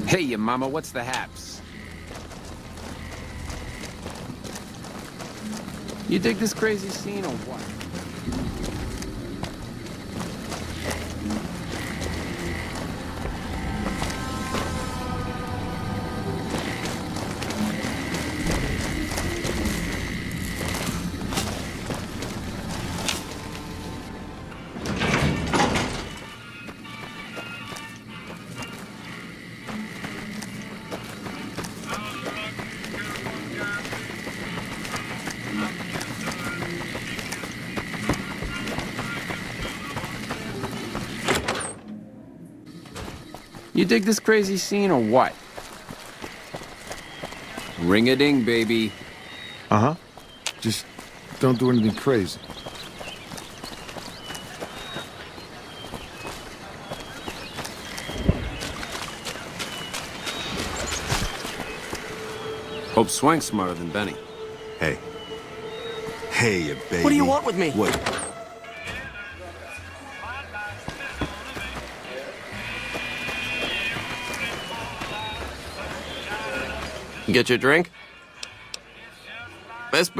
P: Hey, ya mama, what's the haps? You dig this crazy scene or what? You dig this crazy scene or what? Ring-a-ding, baby.
C: Uh-huh. Just don't do anything crazy.
P: Hope Swank's smarter than Benny.
Q: Hey. Hey, you baby.
G: What do you want with me?
Q: What?
G: Get your drink? Best.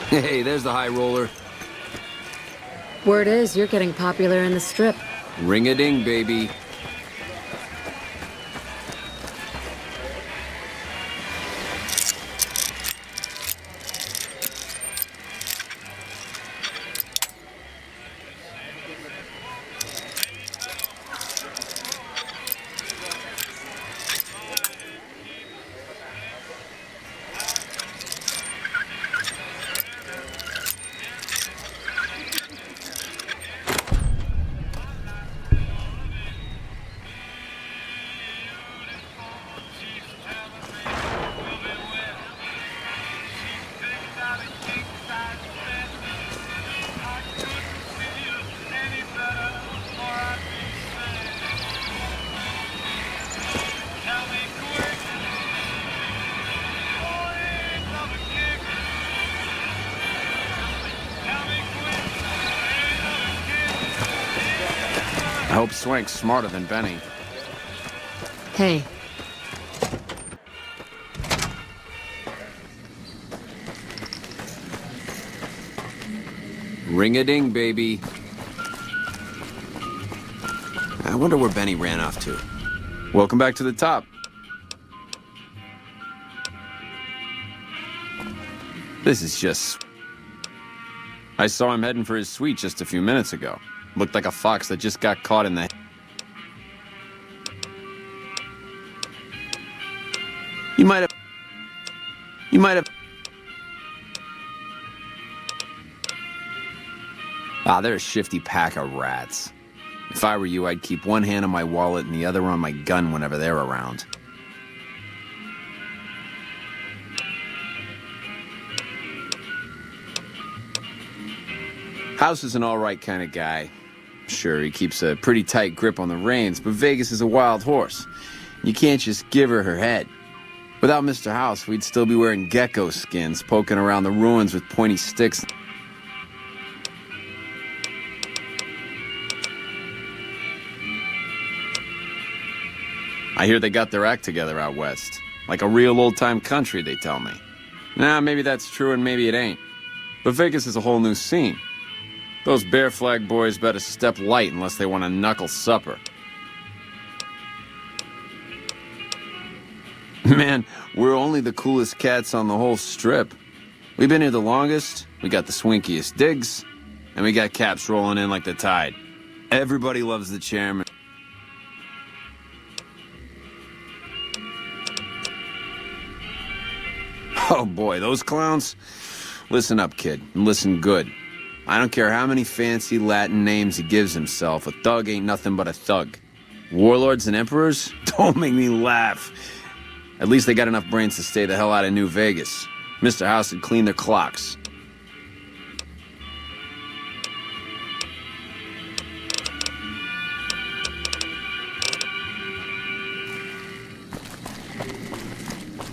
P: Hey, there's the high roller.
D: Word is you're getting popular in the Strip.
P: Ring-a-ding, baby. I hope Swank's smarter than Benny.
D: Hey.
P: Ring-a-ding, baby. I wonder where Benny ran off to. Welcome back to the top. This is just... I saw him heading for his suite just a few minutes ago. Looked like a fox that just got caught in the... You might have... Ah, they're a shifty pack of rats. If I were you, I'd keep one hand on my wallet and the other on my gun whenever they're around. House is an all-right kind of guy. Sure, he keeps a pretty tight grip on the reins, but Vegas is a wild horse. You can't just give her her head. Without Mr. House, we'd still be wearing gecko skins, poking around the ruins with pointy sticks. I hear they got their act together out west. Like a real old-time country, they tell me. Nah, maybe that's true and maybe it ain't. But Vegas is a whole new scene. Those Bear Flag boys better step light unless they want a knuckle supper. Man, we're only the coolest cats on the whole strip. We've been here the longest, we got the swinkiest digs, and we got caps rolling in like the tide. Everybody loves the chairman. Oh boy, those clowns? Listen up, kid, and listen good. I don't care how many fancy Latin names he gives himself, a thug ain't nothing but a thug. Warlords and emperors? Don't make me laugh. At least they got enough brains to stay the hell out of New Vegas. Mr. House had cleaned their clocks.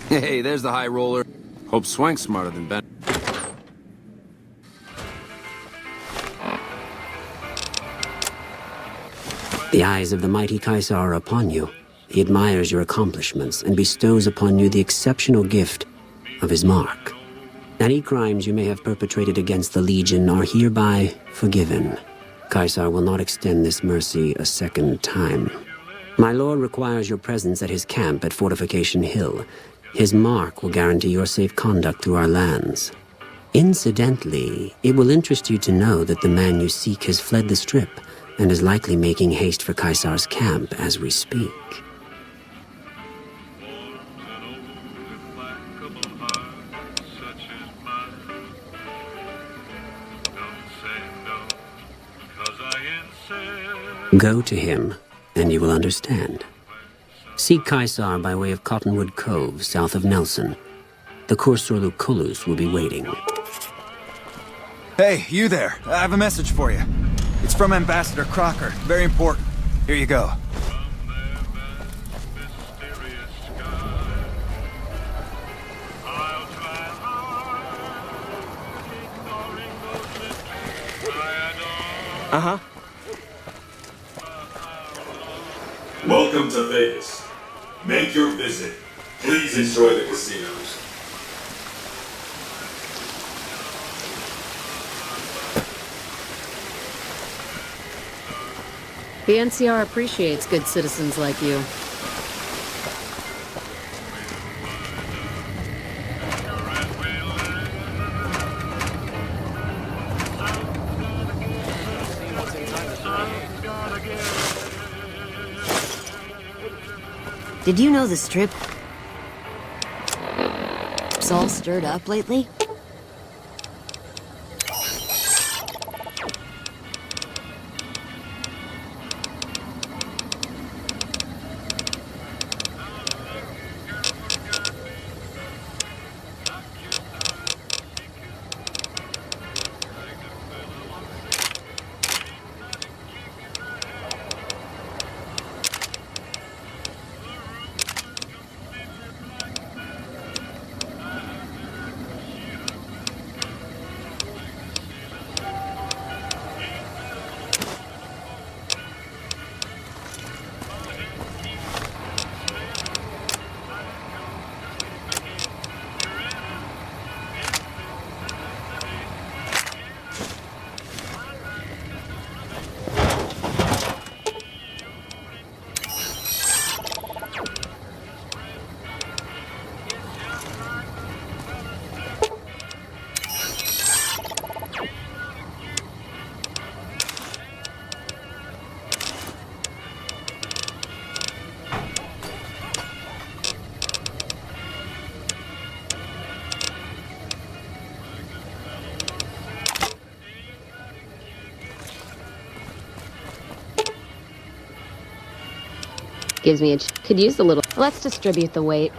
P: Hey, there's the high roller. Hope Swank's smarter than Ben.
U: The eyes of the mighty Caesar are upon you. He admires your accomplishments and bestows upon you the exceptional gift of his mark. Any crimes you may have perpetrated against the Legion are hereby forgiven. Caesar will not extend this mercy a second time. My lord requires your presence at his camp at Fortification Hill. His mark will guarantee your safe conduct through our lands. Incidentally, it will interest you to know that the man you seek has fled the Strip and is likely making haste for Caesar's camp as we speak. Go to him, and you will understand. Seek Caesar by way of Cottonwood Cove, south of Nelson. The Cursor Lucullus will be waiting.
V: Hey, you there. I have a message for you. It's from Ambassador Crocker. Very important. Here you go.
L: Uh-huh.
E: Welcome to Vegas. Make your visit. Please enjoy the casinos.
D: The NCR appreciates good citizens like you. Did you know the Strip is all stirred up lately?
B: Gives me could use a little. Let's distribute the weight.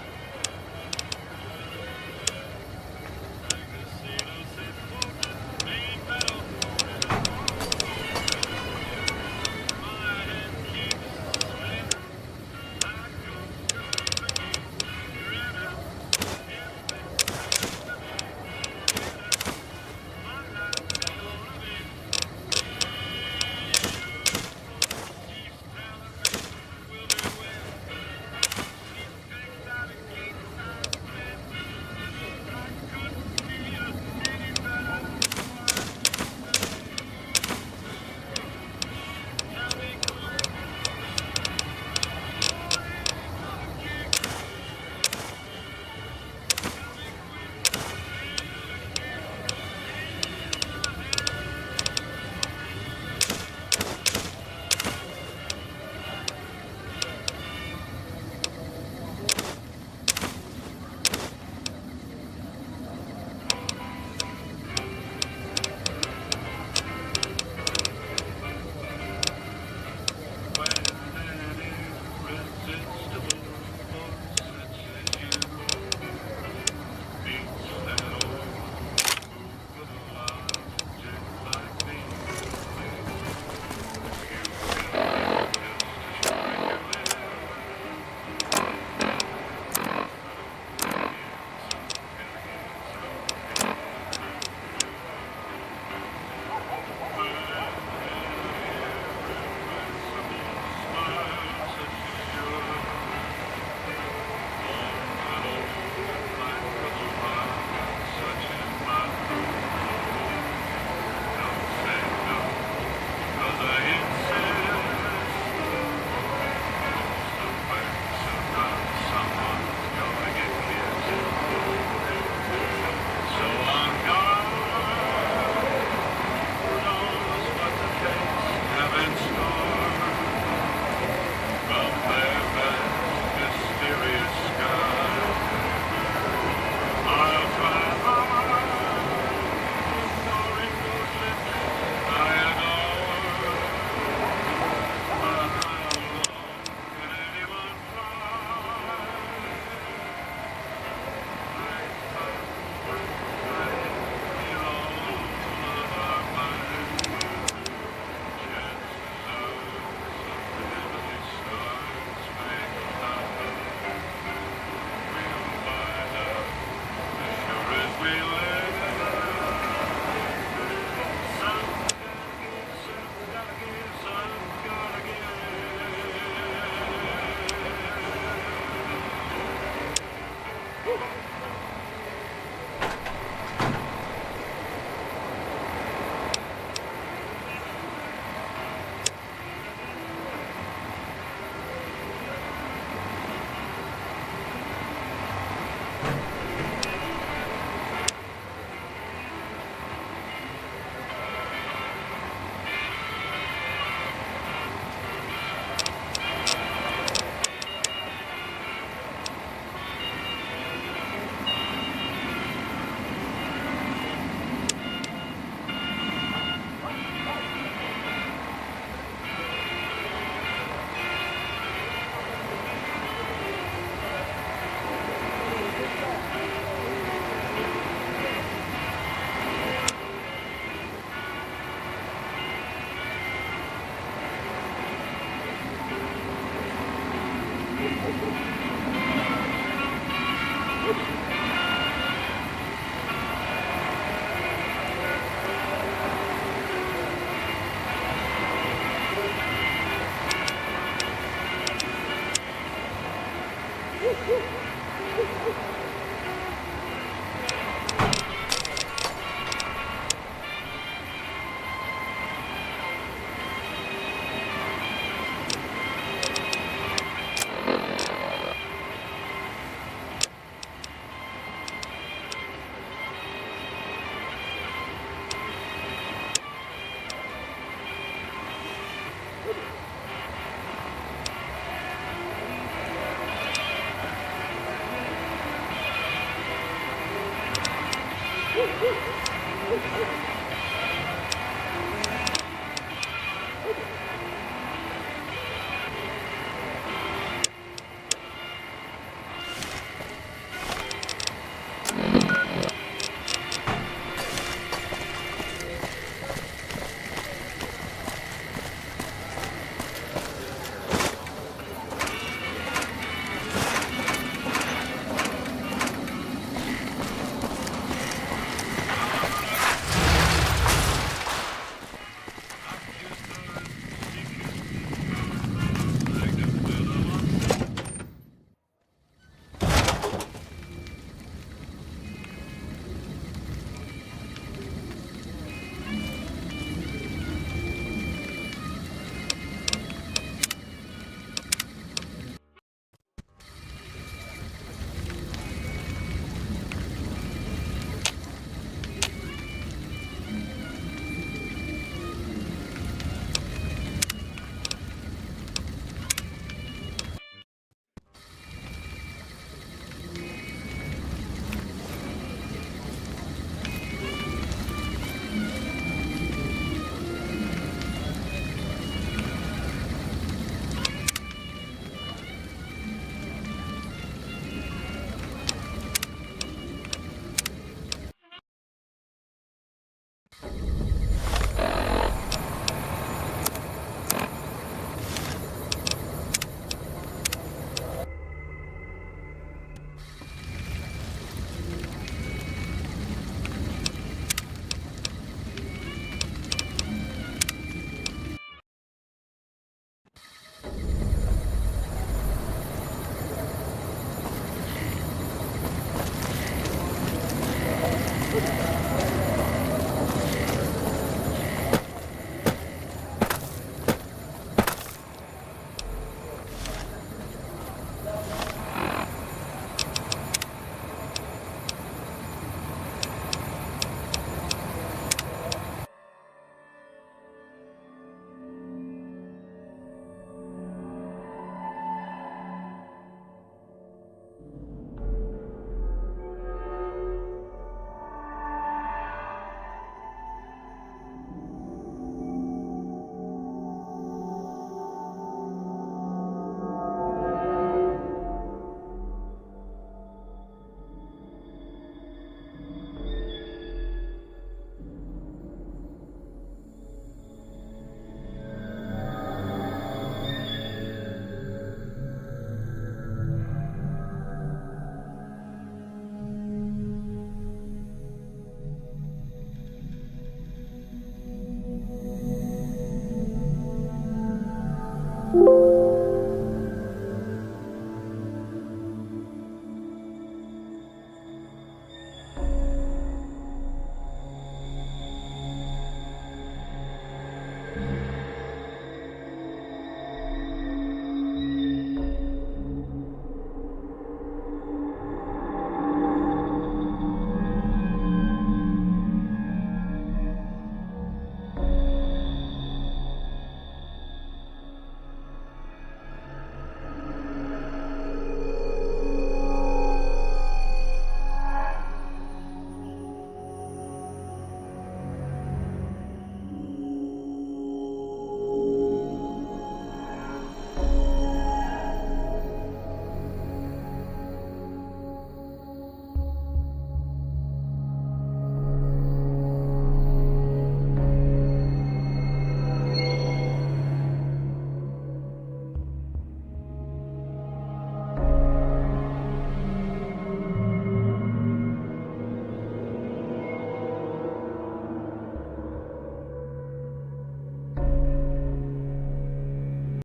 F: Woo!